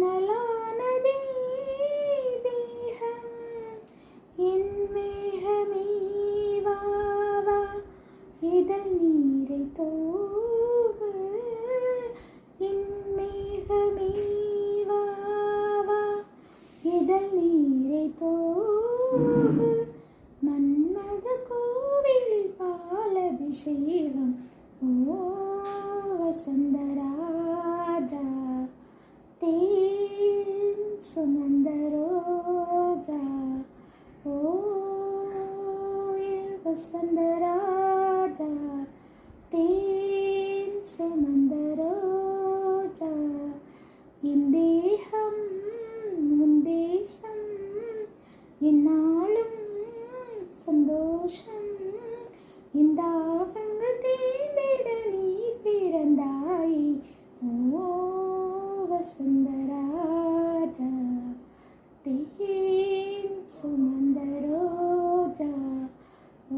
தனலானதே தேகம் என் மேகமே வா வா இதழ் நீரை தூவு என் மேகமே வா வா இதழ் நீரை தூவு மன்மத கோவிலில் பாலபிஷேகம் ஓ வசந்தராஜா தேன் சுமந்த ரோஜா ஓ வசந்தராஜா தேன் சுமந்த ரோஜா என் தேகம் உன் தேசம் என்னாலும் சந்தோஷம்